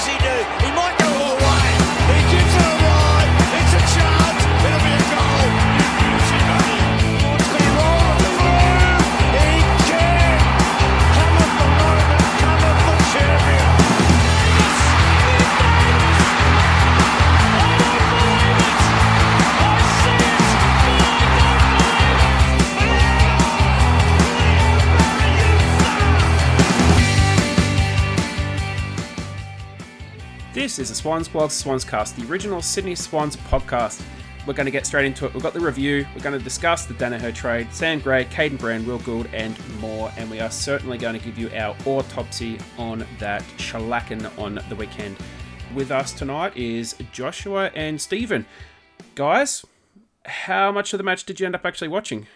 does he do? He might go all the way. He gives it a ride. It's a chance. It'll be a goal. Beauty, buddy. It's going to roll through. He can. Come at the moment. Come at the champion. This is the Swans Blog, SwansCast, the original Sydney Swans podcast. We're going to get straight into it. We've got the review. We're going to discuss the Danaher trade, Sam Gray, Caden Brand, Will Gould, and more. And we are certainly going to give you our autopsy on that shellacking on the weekend. With us tonight is Joshua and Steven. Guys, how much of the match did you end up actually watching?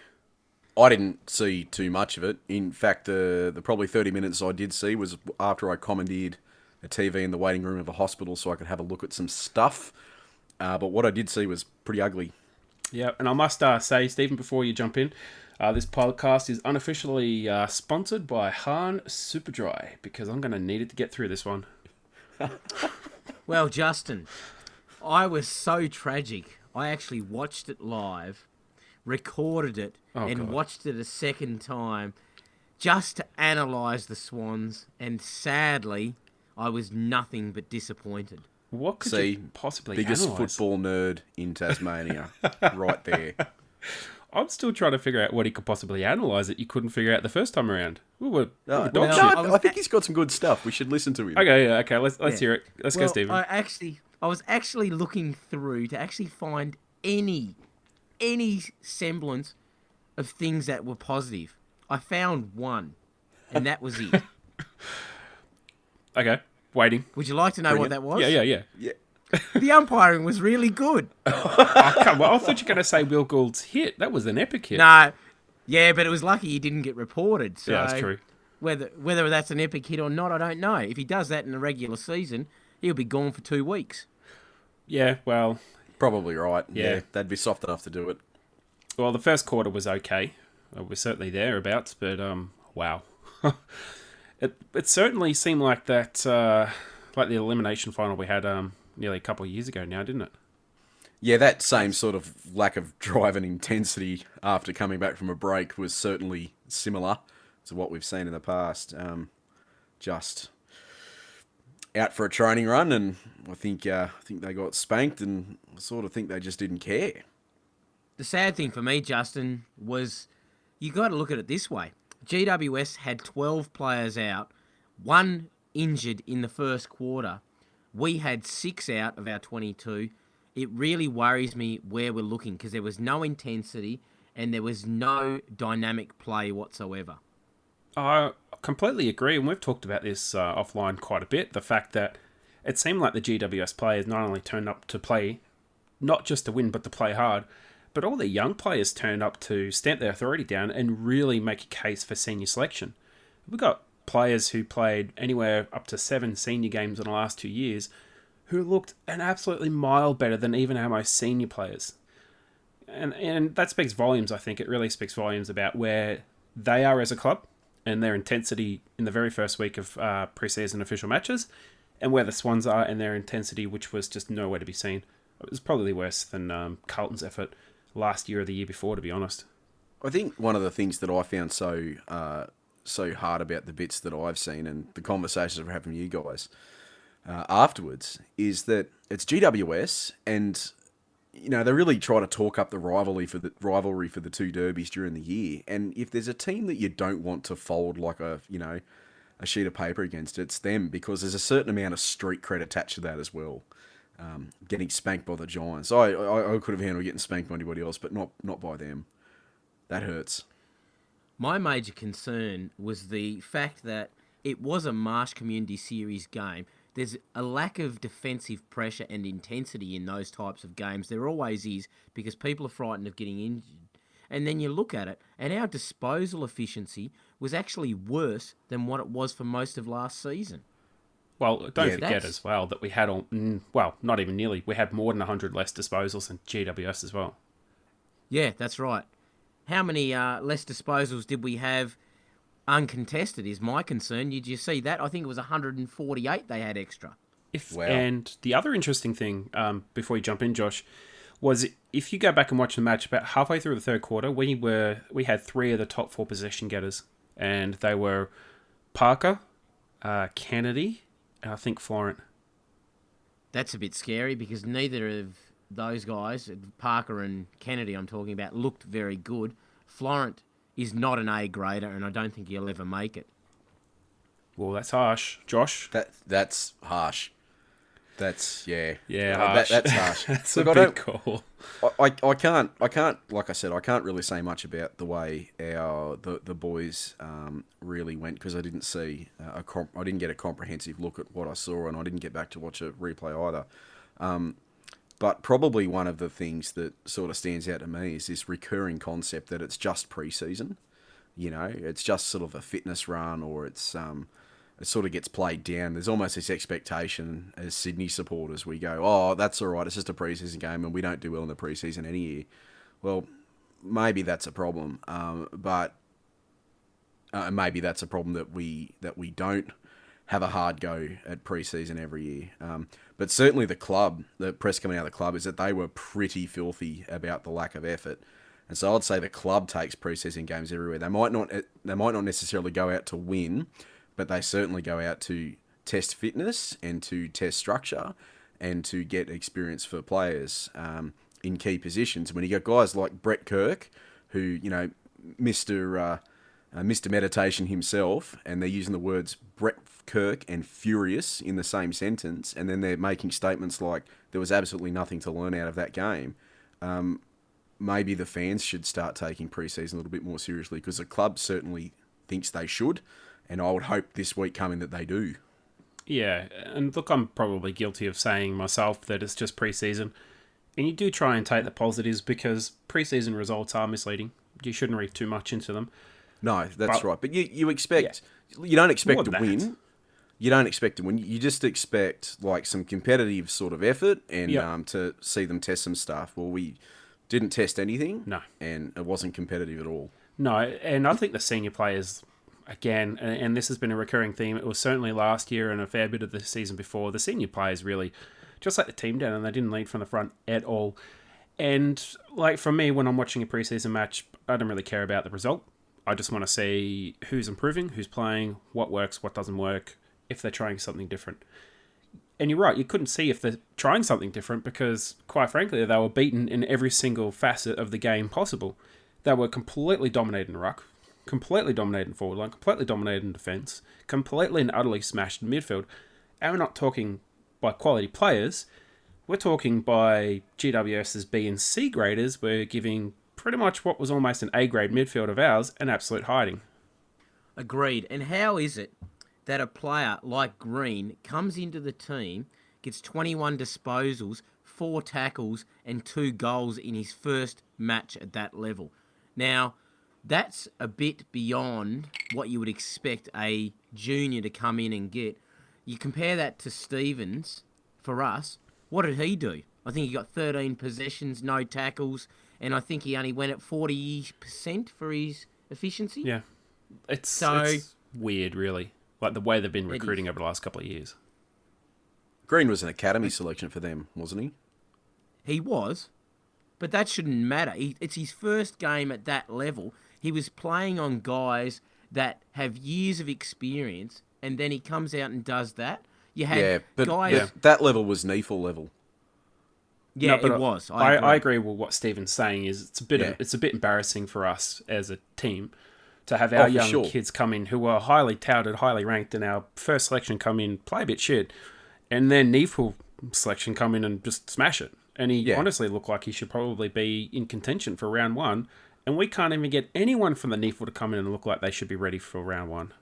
I didn't see too much of it. In fact, the probably 30 minutes I did see was after I commandeered a TV in the waiting room of a hospital so I could have a look at some stuff. But what I did see was pretty ugly. Yeah, and I must say, Stephen, before you jump in, this podcast is unofficially sponsored by Hahn Superdry, because I'm going to need it to get through this one. Well, Justin, I was so tragic. I actually watched it live, recorded it, watched it a second time just to analyse the Swans, and sadly, I was nothing but disappointed. What could you possibly biggest analyse? football nerd in Tasmania, right there. I'm still trying to figure out what he could possibly analyse that you couldn't figure out the first time around. Ooh, I think he's got some good stuff. We should listen to him. Okay. Let's hear it. Let's go, Stephen. I was actually looking through to actually find any semblance of things that were positive. I found one, and that was it. Okay, waiting. Would you like to know what that was? Yeah. The umpiring was really good. Oh, come on. I thought you were going to say Will Gould's hit. That was an epic hit. No. Yeah, but it was lucky he didn't get reported. So yeah, that's true. Whether that's an epic hit or not, I don't know. If he does that in the regular season, he'll be gone for 2 weeks. Yeah, well... Probably right. Yeah. They'd be soft enough to do it. Well, the first quarter was okay. We're certainly thereabouts, but wow. It certainly seemed like that, like the elimination final we had nearly a couple of years ago now, didn't it? Yeah, that same sort of lack of drive and intensity after coming back from a break was certainly similar to what we've seen in the past. Just out for a training run, and I think they got spanked, and I sort of think they just didn't care. The sad thing for me, Justin, was you got to look at it this way. GWS had 12 players out, 1 injured in the first quarter. We had 6 out of our 22. It really worries me where we're looking, because there was no intensity and there was no dynamic play whatsoever. I completely agree, and we've talked about this offline quite a bit. The fact that it seemed like the GWS players not only turned up to play, not just to win, but to play hard, but all the young players turned up to stamp their authority down and really make a case for senior selection. We've got players who played anywhere up to 7 senior games in the last 2 years who looked an absolutely mile better than even our most senior players. And that speaks volumes, I think. It really speaks volumes about where they are as a club and their intensity in the very first week of pre-season official matches, and where the Swans are and their intensity, which was just nowhere to be seen. It was probably worse than Carlton's effort last year or the year before, to be honest. I think one of the things that I found so hard about the bits that I've seen and the conversations I've had from you guys afterwards is that it's GWS, and they really try to talk up the rivalry for the 2 derbies during the year. And if there's a team that you don't want to fold like a sheet of paper against, it's them, because there's a certain amount of street cred attached to that as well. Getting spanked by the Giants. I could have handled getting spanked by anybody else, but not by them. That hurts. My major concern was the fact that it was a Marsh Community Series game. There's a lack of defensive pressure and intensity in those types of games. There always is, because people are frightened of getting injured. And then you look at it, and our disposal efficiency was actually worse than what it was for most of last season. Well, don't forget as well that we had, not even nearly, we had more than 100 less disposals than GWS as well. Yeah, that's right. How many less disposals did we have uncontested is my concern. Did you see that? I think it was 148 they had extra. Wow. And the other interesting thing, before you jump in, Josh, was if you go back and watch the match, about halfway through the third quarter, we had 3 of the top 4 possession getters, and they were Parker, Kennedy, and I think Florent. That's a bit scary because neither of those guys, Parker and Kennedy I'm talking about, looked very good. Florent is not an A grader, and I don't think he'll ever make it. Well, that's harsh. Josh? That's harsh. That's harsh. That's harsh. That's Look, a big call. I can't. Like I said, I can't really say much about the way the boys really went because I didn't see I didn't get a comprehensive look at what I saw, and I didn't get back to watch a replay either. But probably one of the things that sort of stands out to me is this recurring concept that it's just pre-season. You know, it's just sort of a fitness run, or it's it sort of gets played down. There's almost this expectation as Sydney supporters. We go, oh, that's all right. It's just a preseason game, and we don't do well in the preseason any year. Well, maybe that's a problem, but maybe that's a problem that we don't have a hard go at preseason every year. But certainly the press coming out of the club is that they were pretty filthy about the lack of effort. And so I'd say the club takes preseason games everywhere. They might not necessarily go out to win, but they certainly go out to test fitness and to test structure and to get experience for players in key positions. When you got guys like Brett Kirk, who, you know, Mr. Meditation himself, and they're using the words Brett Kirk and furious in the same sentence, and then they're making statements like there was absolutely nothing to learn out of that game. Maybe the fans should start taking preseason a little bit more seriously because the club certainly thinks they should, and I would hope this week coming that they do. Yeah, and look, I'm probably guilty of saying myself that it's just pre-season, and you do try and take the positives because pre-season results are misleading. You shouldn't read too much into them. No, that's right. But you expect, you don't expect to win. You don't expect to win. You just expect like some competitive sort of effort and to see them test some stuff. Well, we didn't test anything. No. And it wasn't competitive at all. No, and I think the senior players, again, and this has been a recurring theme, it was certainly last year and a fair bit of the season before, the senior players really just let the team down and they didn't lead from the front at all. And like for me, when I'm watching a preseason match, I don't really care about the result. I just want to see who's improving, who's playing, what works, what doesn't work, if they're trying something different. And you're right, you couldn't see if they're trying something different because, quite frankly, they were beaten in every single facet of the game possible. They were completely dominated in ruck, completely dominated in forward line, completely dominated in defence, completely and utterly smashed in midfield. And we're not talking by quality players, we're talking by GWS's B and C graders. We're giving pretty much what was almost an A-grade midfield of ours an absolute hiding. Agreed. And how is it that a player like Green comes into the team, gets 21 disposals, 4 tackles and 2 goals in his first match at that level? Now, that's a bit beyond what you would expect a junior to come in and get. You compare that to Stevens, for us, what did he do? I think he got 13 possessions, no tackles, and I think he only went at 40% for his efficiency. Yeah. It's weird, really. Like the way they've been recruiting over the last couple of years. Green was an academy selection for them, wasn't he? He was, but that shouldn't matter. It's his first game at that level. He was playing on guys that have years of experience, and then he comes out and does that. You had guys... that level was NEFL level. Yeah, no, it was. I agree with what Steven's saying. Is it's a bit embarrassing for us as a team to have our young kids come in who are highly touted, highly ranked, and our first selection come in, play a bit shit, and then NEFL selection come in and just smash it. And he honestly looked like he should probably be in contention for round 1, and we can't even get anyone from the NEFL to come in and look like they should be ready for round 1.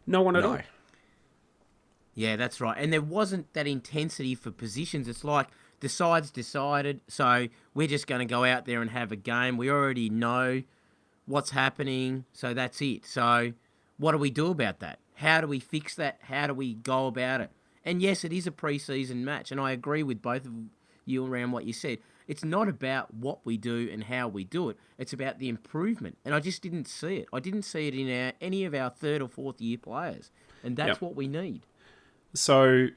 No one at all. Yeah, that's right. And there wasn't that intensity for positions. It's like decided, so we're just going to go out there and have a game. We already know what's happening, so that's it. So what do we do about that? How do we fix that? How do we go about it? And yes, it is a pre-season match, and I agree with both of you around what you said. It's not about what we do and how we do it. It's about the improvement, and I just didn't see it. I didn't see it in any of our 3rd or 4th year players, and that's what we need. So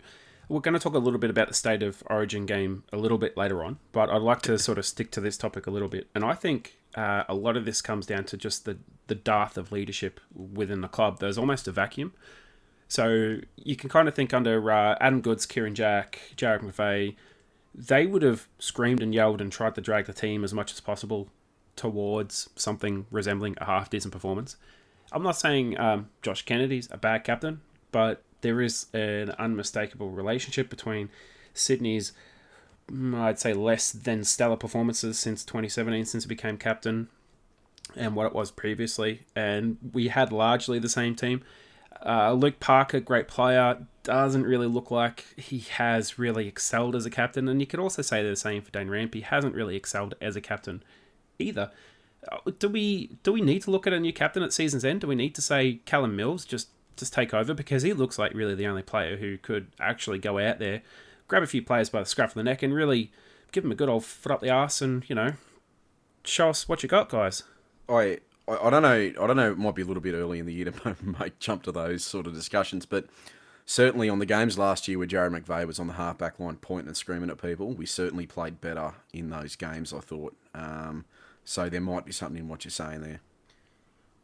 We're going to talk a little bit about the State of Origin game a little bit later on, but I'd like to sort of stick to this topic a little bit. And I think a lot of this comes down to just the dearth of leadership within the club. There's almost a vacuum. So you can kind of think under Adam Goods, Kieran Jack, Jarrod McVeigh, they would have screamed and yelled and tried to drag the team as much as possible towards something resembling a half-decent performance. I'm not saying Josh Kennedy's a bad captain, but there is an unmistakable relationship between Sydney's, I'd say, less than stellar performances since 2017, since he became captain, and what it was previously. And we had largely the same team. Luke Parker, great player, doesn't really look like he has really excelled as a captain. And you could also say the same for Dane Rampe. He hasn't really excelled as a captain either. Do we need to look at a new captain at season's end? Do we need to say Callum Mills just take over? Because he looks like really the only player who could actually go out there, grab a few players by the scruff of the neck and really give them a good old foot up the arse and, show us what you got, guys. I don't know. It might be a little bit early in the year to jump to those sort of discussions, but certainly on the games last year where Jarrod McVeigh was on the half-back line pointing and screaming at people, we certainly played better in those games, I thought. So there might be something in what you're saying there.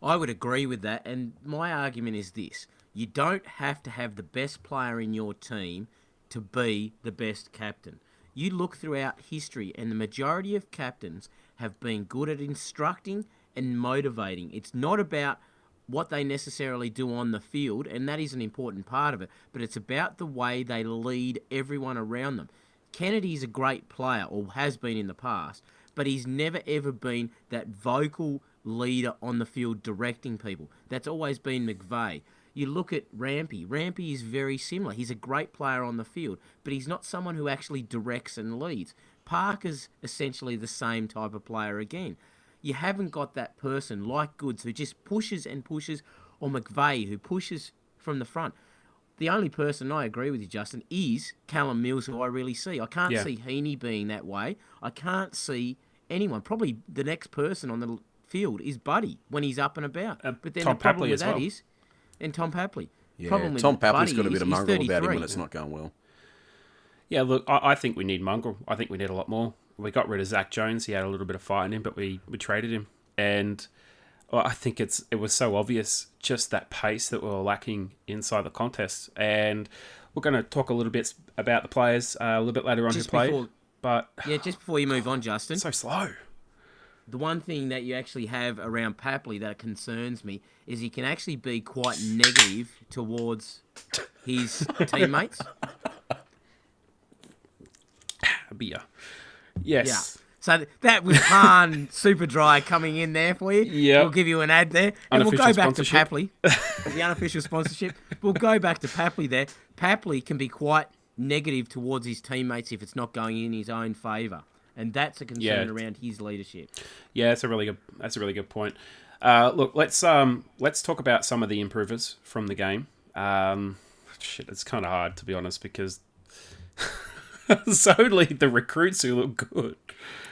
I would agree with that, and my argument is this. You don't have to have the best player in your team to be the best captain. You look throughout history, and the majority of captains have been good at instructing and motivating. It's not about what they necessarily do on the field, and that is an important part of it, but it's about the way they lead everyone around them. Kennedy's a great player, or has been in the past, but he's never ever been that vocal leader on the field directing people. That's always been McVeigh. You look at Rampe. Rampe is very similar. He's a great player on the field, but he's not someone who actually directs and leads. Parker's essentially the same type of player again. You haven't got that person like Goods who just pushes and pushes, or McVeigh who pushes from the front. The only person, I agree with you, Justin, is Callum Mills, who I really see. I can't see Heaney being that way. I can't see anyone. Probably the next person on the field is Buddy when he's up and about. But then Tom the problem Papley with as well. that is, and Tom Papley. Yeah, Problem with Tom Papley's Buddy got a bit of is mongrel about him 33. when it's not going well. Yeah, look, I think we need mongrel. I think we need a lot more. We got rid of Zach Jones. He had a little bit of fight in him, but we traded him. And I think it was so obvious just that pace that we were lacking inside the contest. And we're going to talk a little bit about the players a little bit later on who played. But just before you move on, Justin. So slow. The one thing that you actually have around Papley that concerns me is he can actually be quite negative towards his teammates. A beer. Yes. Yeah. So that was Hahn Super Dry coming in there for you. Yeah. We'll give you an ad there. And we'll go Unofficial back to sponsorship. Papley. The unofficial sponsorship. We'll go back to Papley there. Papley can be quite negative towards his teammates if it's not going in his own favour. And that's a concern around his leadership. Yeah, that's a really good point. Look, let's talk about some of the improvers from the game. It's kind of hard to be honest because it's only the recruits who look good.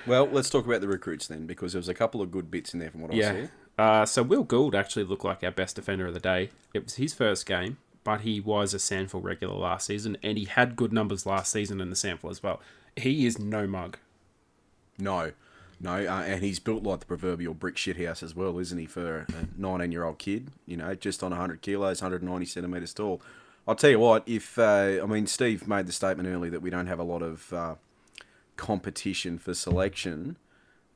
Well, let's talk about the recruits then, because there was a couple of good bits in there from what I saw. So Will Gould actually looked like our best defender of the day. It was his first game, but he was a Sandford regular last season, and he had good numbers last season in the Sandford as well. He is no mug. No, and he's built like the proverbial brick shithouse as well, isn't he, for a 19-year-old kid, just on 100 kilos, 190 centimetres tall. I'll tell you what, Steve made the statement earlier that we don't have a lot of competition for selection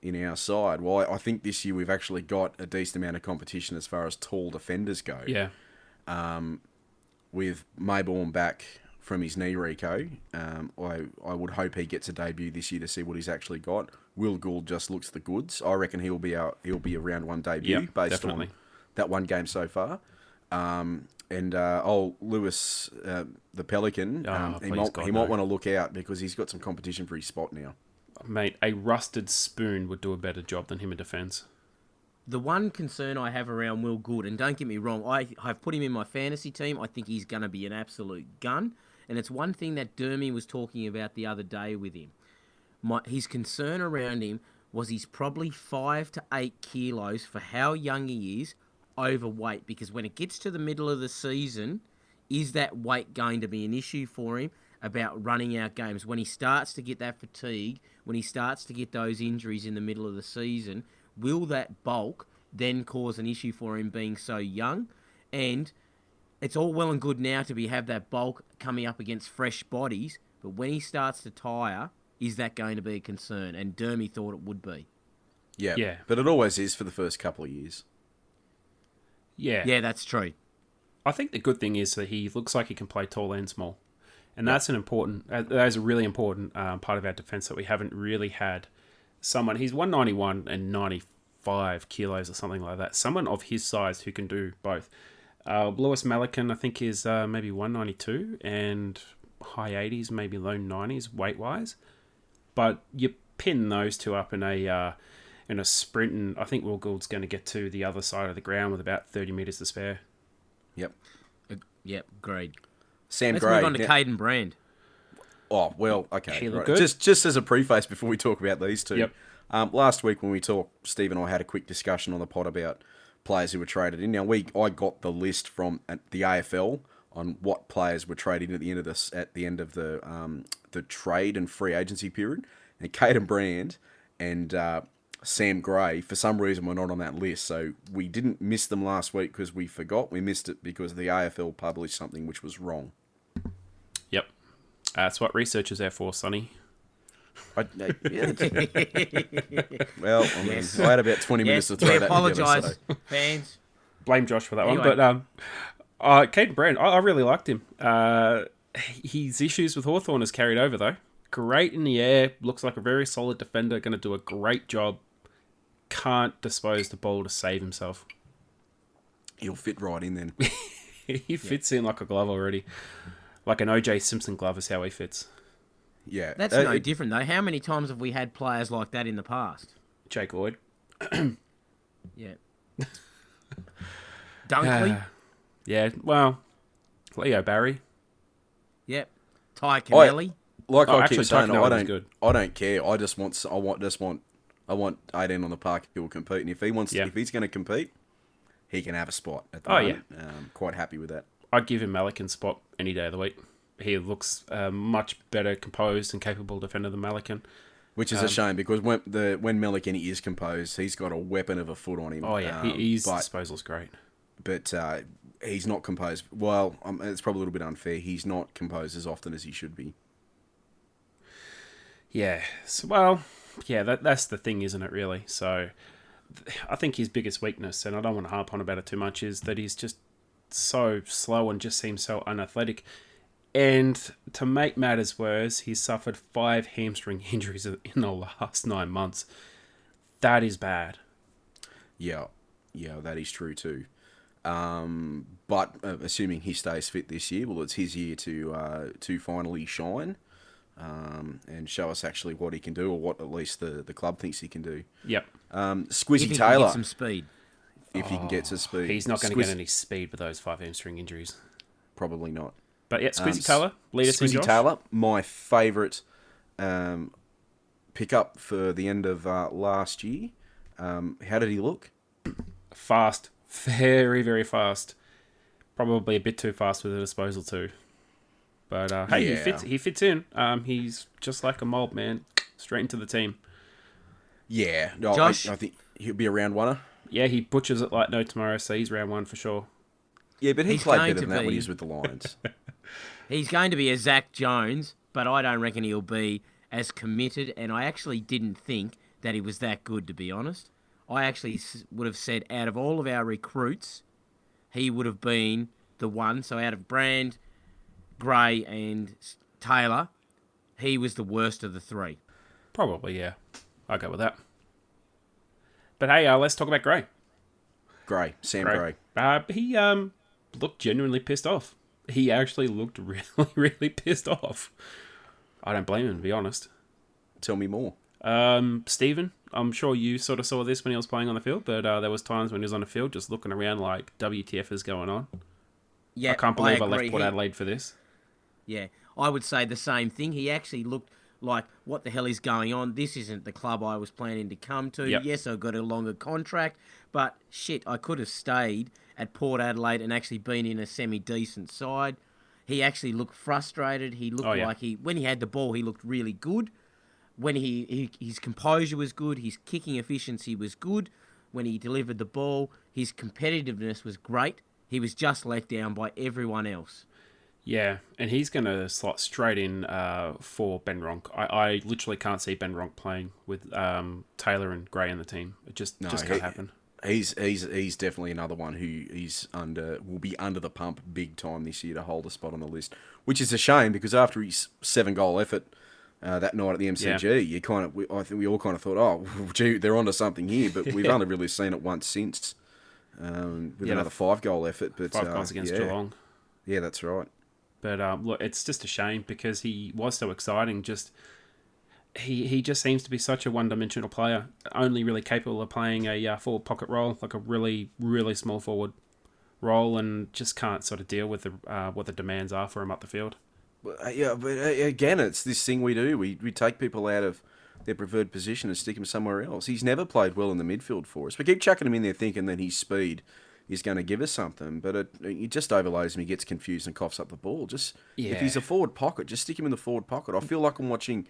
in our side. Well, I think this year we've actually got a decent amount of competition as far as tall defenders go. Yeah. With Mayborn back from his knee reco, I would hope he gets a debut this year to see what he's actually got. Will Gould just looks the goods. I reckon he'll be a round one debut based on that one game so far. Lewis, the Pelican, he might want to look out because he's got some competition for his spot now. Mate, a rusted spoon would do a better job than him in defence. The one concern I have around Will Gould, and don't get me wrong, I've put him in my fantasy team. I think he's going to be an absolute gun. And it's one thing that Dermy was talking about the other day with him. His concern around him was he's probably 5 to 8 kilos for how young he is, overweight. Because when it gets to the middle of the season, is that weight going to be an issue for him? about running out games. When he starts to get that fatigue, when he starts to get those injuries in the middle of the season, will that bulk then cause an issue for him being so young? And it's all well and good now to have that bulk coming up against fresh bodies, but when he starts to tire, is that going to be a concern? And Dermy thought it would be. Yeah. But it always is for the first couple of years. Yeah, that's true. I think the good thing is that he looks like he can play tall and small. And that's that is a really important part of our defence that we haven't really had. He's 191 and 95 kilos or something like that. Someone of his size who can do both. Lewis Malikan, I think, is maybe 192 and high 80s, maybe low 90s weight-wise. But you pin those two up in a sprint, and I think Will Gould's going to get to the other side of the ground with about 30 metres to spare. Yep. Yep, agreed. Sam Let's Gray. move on to Caden Brand. Oh, well, okay. He looked right. good. Just as a preface before we talk about these two. Yep. Last week when we talked, Steve and I had a quick discussion on the pod about players who were traded in. Now, I got the list from the AFL on what players were traded in at the end of the trade and free agency period. And Caden Brand and Sam Gray, for some reason, were not on that list. So we didn't miss them last week because we forgot. We missed it because the AFL published something which was wrong. Yep. That's what research is there for, Sonny. Well, I mean, I had about 20 minutes to throw we that apologise, together. So. fans. Blame Josh for that Anyway. one. But Caden Brand, I really liked him. His issues with Hawthorn has carried over, though. Great in the air. Looks like a very solid defender. Going to do a great job. Can't dispose the ball to save himself. He'll fit right in then. He fits in like a glove already. Like an O.J. Simpson glove is how he fits. Yeah. That's no different, though. How many times have we had players like that in the past? Jake Lloyd. Yeah. Dunkley? Yeah, well, Leo Barry. Yep. Ty Cannelli? Like I actually, keep saying, Tucknell was good. I don't care. I want 18 on the park who will compete, and if he's going to compete, he can have a spot at the moment. Yeah. Quite happy with that. I'd give him Malikan's spot any day of the week. He looks much better composed and capable defender than Malikan. Which is a shame because when Malikan is composed, he's got a weapon of a foot on him. Oh yeah, his disposal's great. But he's not composed. Well, it's probably a little bit unfair. He's not composed as often as he should be. Yeah. So, that's the thing, isn't it, really? So, I think his biggest weakness, and I don't want to harp on about it too much, is that he's just so slow and just seems so unathletic. And to make matters worse, he's suffered 5 hamstring injuries in the last 9 months. That is bad. Yeah, that is true too. But assuming he stays fit this year, well, it's his year to finally shine. And show us actually what he can do, or what at least the club thinks he can do. Yep. Squizzy If he Taylor. can get some speed. If he can get some speed. He's not going to get any speed with those 5 hamstring injuries. Probably not. But yeah, Squizzy Taylor, lead us in, Squizzy Josh. Taylor, my favourite pickup for the end of last year. How did he look? Fast. Very, very fast. Probably a bit too fast with the disposal too. But hey, Yeah. he fits in. He's just like a mold, man. Straight into the team. Yeah. No, Josh? I think he'll be a round oneer. Yeah, he butchers it like no tomorrow, so he's round 1 for sure. Yeah, but he He's played going better to than that when be. he was with the Lions. He's going to be a Zach Jones, but I don't reckon he'll be as committed, and I actually didn't think that he was that good, to be honest. I actually would have said out of all of our recruits, he would have been the one. So out of Brand, Gray and Taylor, he was the worst of the 3. Probably, yeah. I'll go with that. But hey, let's talk about Gray. Sam Gray. He looked genuinely pissed off. He actually looked really, really pissed off. I don't blame him, to be honest. Tell me more. Steven, I'm sure you sort of saw this when he was playing on the field, but there was times when he was on the field just looking around like, WTF is going on? Yeah, I can't believe I agree. left Port Adelaide for this. Yeah, I would say the same thing. He actually looked like, what the hell is going on? This isn't the club I was planning to come to. Yep. Yes, I got a longer contract, but shit, I could have stayed at Port Adelaide and actually been in a semi-decent side. He actually looked frustrated. He looked like when he had the ball, he looked really good. When his composure was good, his kicking efficiency was good. When he delivered the ball, his competitiveness was great. He was just let down by everyone else. Yeah, and he's going to slot straight in for Ben Ronk. I literally can't see Ben Ronk playing with Taylor and Gray in the team. It just can't happen. He's definitely another one who will be under the pump big time this year to hold a spot on the list, which is a shame because after his 7-goal effort that night at the MCG, I think we all kind of thought, oh, gee, they're onto something here, but we've only really seen it once since with another 5-goal effort. But 5 goals against Geelong. Yeah, that's right. But look, it's just a shame because he was so exciting. He just seems to be such a one-dimensional player, only really capable of playing a forward pocket role, like a really, really small forward role, and just can't sort of deal with what the demands are for him up the field. Yeah, but again, it's this thing we do. We take people out of their preferred position and stick them somewhere else. He's never played well in the midfield for us. We keep chucking him in there thinking that his speed is going to give us something, but it just overloads him. He gets confused and coughs up the ball. If he's a forward pocket, just stick him in the forward pocket. I feel like I'm watching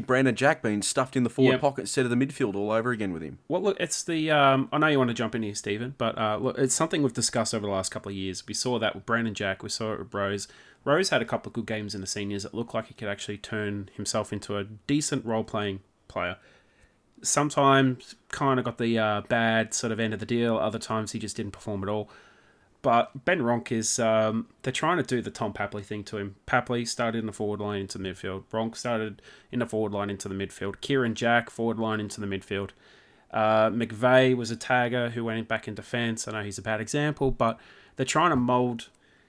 Brandon Jack being stuffed in the forward pocket instead of the midfield all over again with him. Well, look, it's the... I know you want to jump in here, Stephen, but look, it's something we've discussed over the last couple of years. We saw that with Brandon Jack. We saw it with Rose. Rose had a couple of good games in the seniors. It looked like he could actually turn himself into a decent role-playing player. Sometimes kind of got the bad sort of end of the deal. Other times he just didn't perform at all. But Ben Ronk is... they're trying to do the Tom Papley thing to him. Papley started in the forward line into the midfield. Ronk started in the forward line into the midfield. Kieran Jack, forward line into the midfield. McVeigh was a tagger who went back in defence. I know he's a bad example, but they're trying to mould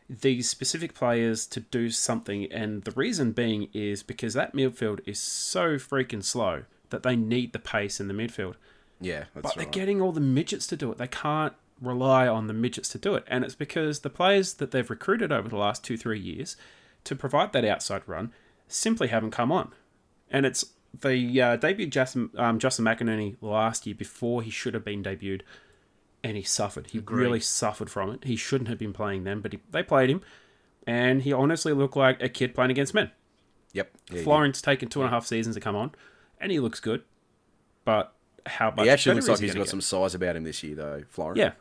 these specific players to do something. And the reason being is because that midfield is so freaking slow that they need the pace in the midfield. Yeah, that's right. But they're getting all the midgets to do it. They can't rely on the midgets to do it. And it's because the players that they've recruited over the last 2-3 years to provide that outside run simply haven't come on. And it's the debuted Justin McInerney last year before he should have been debuted, and he suffered. He really suffered from it. He shouldn't have been playing them, but they played him, and he honestly looked like a kid playing against men. Yep. Florence taken 2.5 seasons to come on, and he looks good, but how much? He actually looks better like is he he's gonna got some size about him this year, though, Florence. Yeah.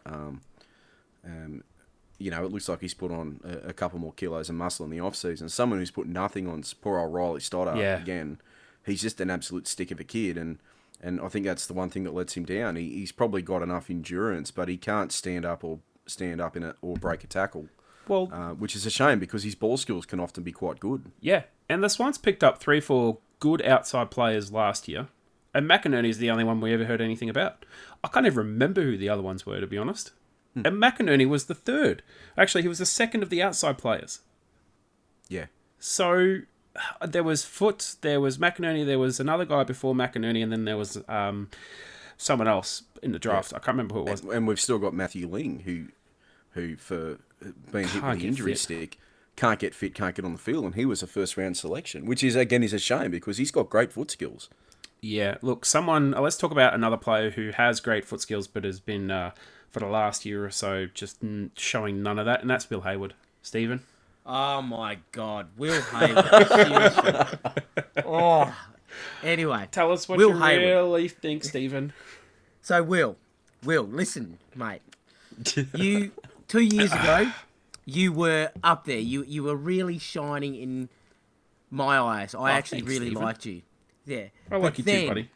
It looks like he's put on a couple more kilos of muscle in the off-season. Someone who's put nothing on poor old Riley Stoddart, again, he's just an absolute stick of a kid, and I think that's the one thing that lets him down. He's probably got enough endurance, but he can't stand up in it or break a tackle. Well, which is a shame because his ball skills can often be quite good. Yeah, and the Swans picked up 3-4 good outside players last year, and McInerney is the only one we ever heard anything about. I can't even remember who the other ones were, to be honest. And McInerney was the third. Actually, he was the second of the outside players. Yeah. So there was Foote, there was McInerney, there was another guy before McInerney, and then there was someone else in the draft. I can't remember who it was. And we've still got Matthew Ling, who for being hit with the injury stick, can't get fit, can't get on the field, and he was a first-round selection, which is a shame because he's got great foot skills. Yeah, look, let's talk about another player who has great foot skills but has been, for the last year or so, just showing none of that, and that's Will Hayward. Stephen? Oh, my God. Will Hayward. Seriously. Oh. Anyway. Tell us what Will you Hayward. really think, Stephen. So, Will, listen, mate. You, 2 years ago, you were up there. You were really shining in my eyes. I actually thanks, really Stephen. liked you. Yeah. I like you too, buddy.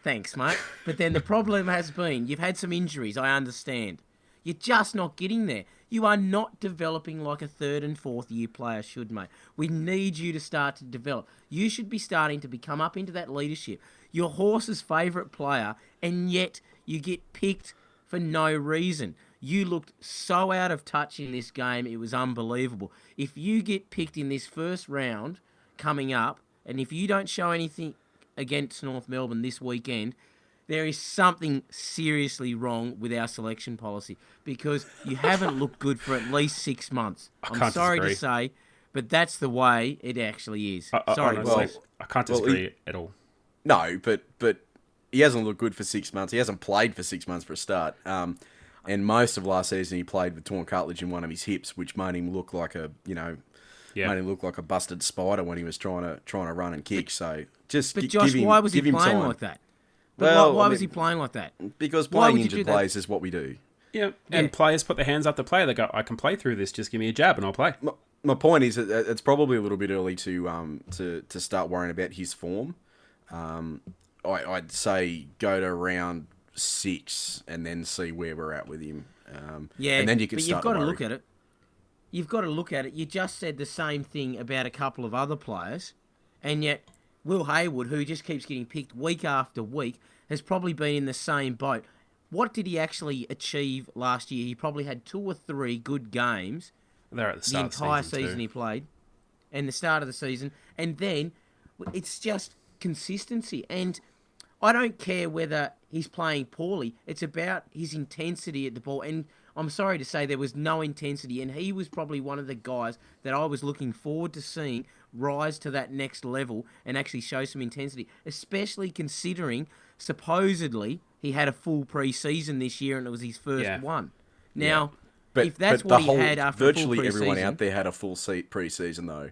Thanks, mate. But then the problem has been you've had some injuries, I understand. You're just not getting there. You are not developing like a 3rd and 4th year player should, mate. We need you to start to develop. You should be starting to come up into that leadership. Your horse's favourite player, and yet you get picked for no reason. You looked so out of touch in this game, it was unbelievable. If you get picked in this first round coming up, and if you don't show anything against North Melbourne this weekend, there is something seriously wrong with our selection policy because you haven't looked good for at least 6 months. I'm sorry to say, but that's the way it actually is. Sorry, honestly, I can't disagree at all. No, but he hasn't looked good for 6 months. He hasn't played for 6 months for a start. And most of last season, he played with torn cartilage in one of his hips, which made him look like made him look like a busted spider when he was trying to run and kick. So just But Josh, why was he playing like that? Well, why was he playing like that? Because playing injured players is what we do. Yeah, and players put their hands up to play. They go, I can play through this. Just give me a jab and I'll play. My point is that it's probably a little bit early to start worrying about his form. I'd say go to round 6 and then see where we're at with him. And then you can but start you've got to worry. look at it. You've got to look at it. You just said the same thing about a couple of other players, and yet Will Hayward, who just keeps getting picked week after week, has probably been in the same boat. What did he actually achieve last year? He probably had 2 or 3 good games They're at the start entire of the season season he played, and the start of the season, and then it's just consistency. And I don't care whether he's playing poorly. It's about his intensity at the ball. And I'm sorry to say there was no intensity, and he was probably one of the guys that I was looking forward to seeing rise to that next level and actually show some intensity, especially considering supposedly he had a full pre-season this year and it was his first one. Now, if that's what he had after virtually full everyone pre-season, out there had a full pre-season though,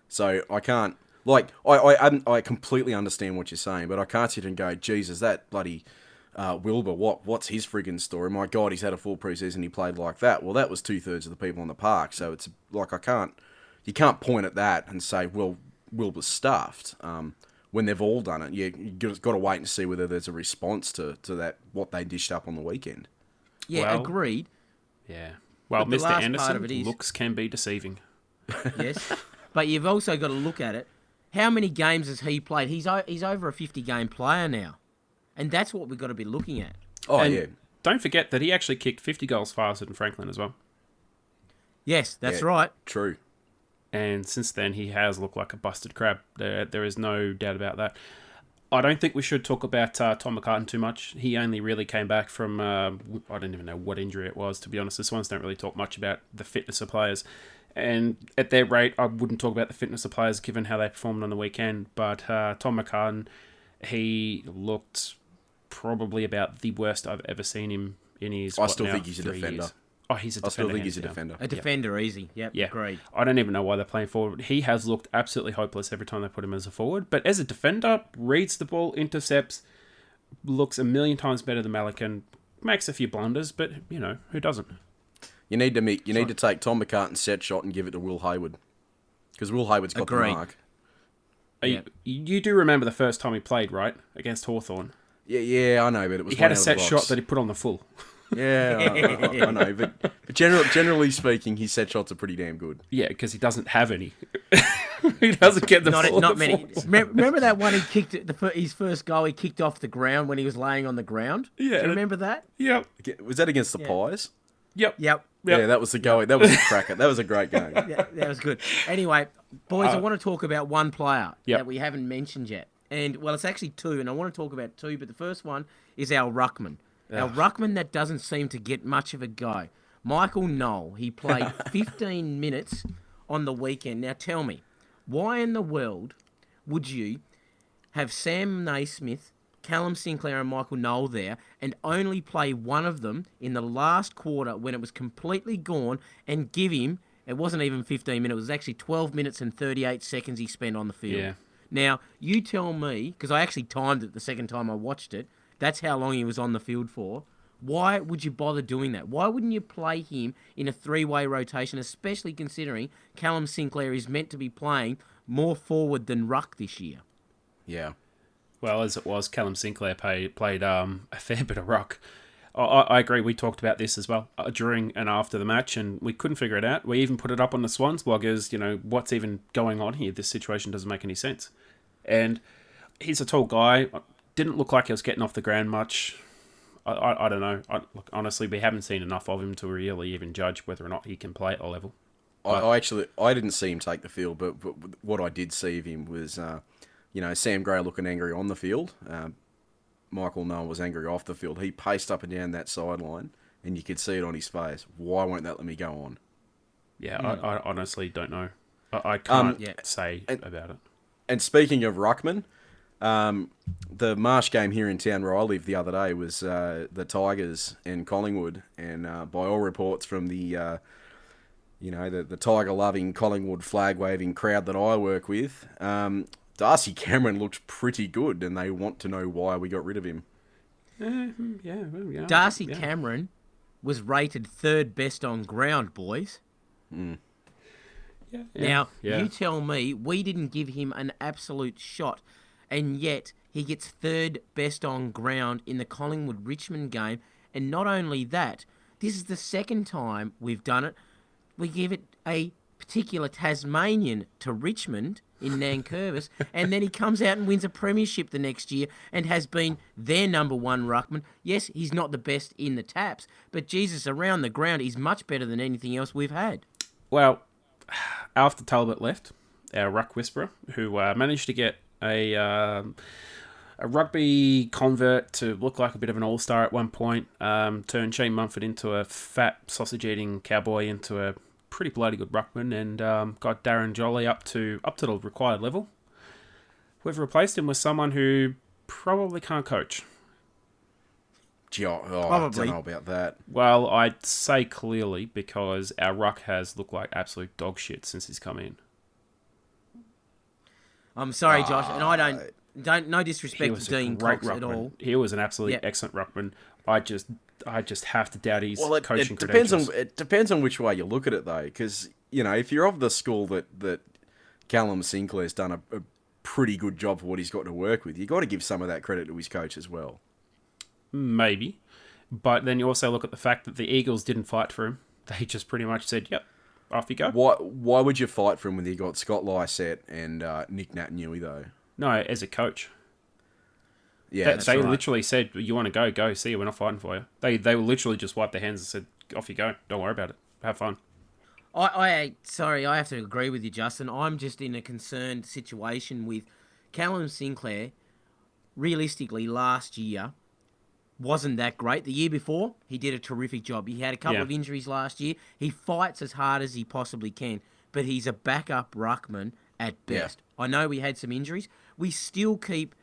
so I can't I completely understand what you're saying, but I can't sit and go, Jesus, that bloody Wilbur, what's his friggin' story? My God, he's had a full pre-season, he played like that. Well, that was 2/3 of the people in the park, so it's like you can't point at that and say, well, Wilbur's stuffed. When they've all done it, you've got to wait and see whether there's a response to that, what they dished up on the weekend. Yeah, Well, agreed. Yeah. Well, But the Mr. last part Anderson, of it is- looks can be deceiving. Yes, but you've also got to look at it. How many games has he played? He's over a 50-game player now, and that's what we've got to be looking at. Oh, And yeah. don't forget that he actually kicked 50 goals faster than Franklin as well. Yes, that's Yeah, right. True. And since then, he has looked like a busted crab. There is no doubt about that. I don't think we should talk about Tom McCartan too much. He only really came back from, I don't even know what injury it was, to be honest. The Swans don't really talk much about the fitness of players. And at their rate, I wouldn't talk about the fitness of players given how they performed on the weekend. But Tom McCartan, he looked probably about the worst I've ever seen him in his, I still think he's a 3 defender. years. Oh, he's a defender. I still think hands he's a down. defender. A defender, easy. Yep, Yeah, agreed. I don't even know why they're playing forward. He has looked absolutely hopeless every time they put him as a forward. But as a defender, reads the ball, intercepts, looks a million times better than Malikan. Makes a few blunders, but who doesn't? You need to take Tom McCartan's set shot and give it to Will Hayward, because Will Hayward's got Agreed. the mark. You do remember the first time he played, right, against Hawthorn? Yeah, I know, but it was He had a one out of set the shot box. that he put on the full. Yeah, I know, but generally speaking, his set shots are pretty damn good. Yeah, because he doesn't have any. He doesn't get the full. Not many. Remember that one he kicked his first goal? He kicked off the ground when he was laying on the ground. Yeah. Do you remember that? Yep. Was that against the Pies? Yep. Yep. Yeah, that was the goal. That was a cracker. That was a great game. Yeah, that was good. Anyway, boys, I want to talk about one player Yep. that we haven't mentioned yet. And, well, it's actually 2, and I want to talk about 2, but the first one is our ruckman. Our ruckman that doesn't seem to get much of a go. Michael Knoll. He played 15 minutes on the weekend. Now, tell me, why in the world would you have Sam Naismith, Callum Sinclair and Michael Knoll there and only play one of them in the last quarter when it was completely gone and give him, it wasn't even 15 minutes, it was actually 12 minutes and 38 seconds he spent on the field. Yeah. Now, you tell me, because I actually timed it the second time I watched it, that's how long he was on the field for. Why would you bother doing that? Why wouldn't you play him in a 3-way rotation, especially considering Callum Sinclair is meant to be playing more forward than ruck this year? Yeah. Well, as it was, Callum Sinclair played a fair bit of ruck. I agree. We talked about this as well during and after the match, and we couldn't figure it out. We even put it up on the Swans Blog as, what's even going on here? This situation doesn't make any sense. And he's a tall guy. Didn't look like he was getting off the ground much. I don't know. Look, honestly, we haven't seen enough of him to really even judge whether or not he can play at a level. I didn't see him take the field, but what I did see of him was, Sam Gray looking angry on the field. Michael Knoll was angry off the field. He paced up and down that sideline, and you could see it on his face. Why won't that let me go on? Yeah, I honestly don't know. I can't say about it. And speaking of ruckman, The Marsh game here in town where I live the other day was the Tigers and Collingwood, and by all reports from the the Tiger-loving, Collingwood flag-waving crowd that I work with, Darcy Cameron looked pretty good, and they want to know why we got rid of him. Yeah. Darcy Cameron was rated third best on ground, boys. Now, you tell me we didn't give him an absolute shot, and yet he gets third best on ground in the Collingwood-Richmond game. And not only that, this is the second time we've done it. We give it a particular Tasmanian to Richmond in Nankervis, and then he comes out and wins a premiership the next year and has been their number one ruckman. Yes, he's not the best in the taps, but Jesus, around the ground, he's much better than anything else we've had. Well, after Talbot left, our ruck whisperer, who managed to get a rugby convert to look like a bit of an all-star at one point, turned Shane Mumford into a fat, sausage-eating cowboy into a pretty bloody good ruckman, and got Darren Jolly up to the required level. We've replaced him with someone who probably can't coach. Gee, I don't know about that. Well, I'd say clearly, because our ruck has looked like absolute dog shit since he's come in. I'm sorry, Josh, and I don't no disrespect to Dean Cox ruckman at all. He was an absolutely excellent ruckman. I just have to doubt his coaching credentials. credentials. It depends on which way you look at it, though, because if you're of the school that Callum Sinclair's done a pretty good job for what he's got to work with, you got to give some of that credit to his coach as well. Maybe, but then you also look at the fact that the Eagles didn't fight for him. They just pretty much said, "Yep, off you go." Why would you fight for him when you got Scott Lysette and Nick Nat-Newey, though? No, as a coach. Yeah, they literally said, "You want to go, see you. We're not fighting for you." They will literally just wipe their hands and said, "Off you go. Don't worry about it. Have fun." I have to agree with you, Justin. I'm just in a concerned situation with Callum Sinclair. Realistically, last year wasn't that great. The year before, he did a terrific job. He had a couple of injuries last year. He fights as hard as he possibly can, but he's a backup ruckman at best. I know we had some injuries. We still keep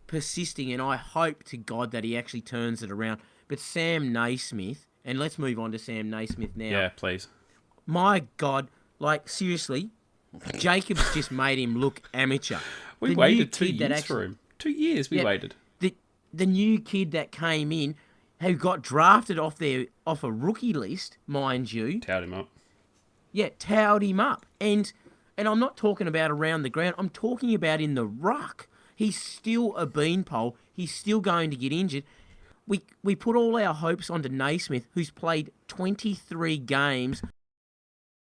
persisting, and I hope to God that he actually turns it around. But Sam Naismith, and let's move on to Sam Naismith now. Yeah, please. My God, seriously, Jacobs just made him look amateur. We waited 2 years for him. 2 years we waited. The new kid that came in, who got drafted off a rookie list, mind you. Towed him up. Yeah, towed him up. And I'm not talking about around the ground. I'm talking about in the ruck. He's still a beanpole. He's still going to get injured. We put all our hopes onto Naismith, who's played 23 games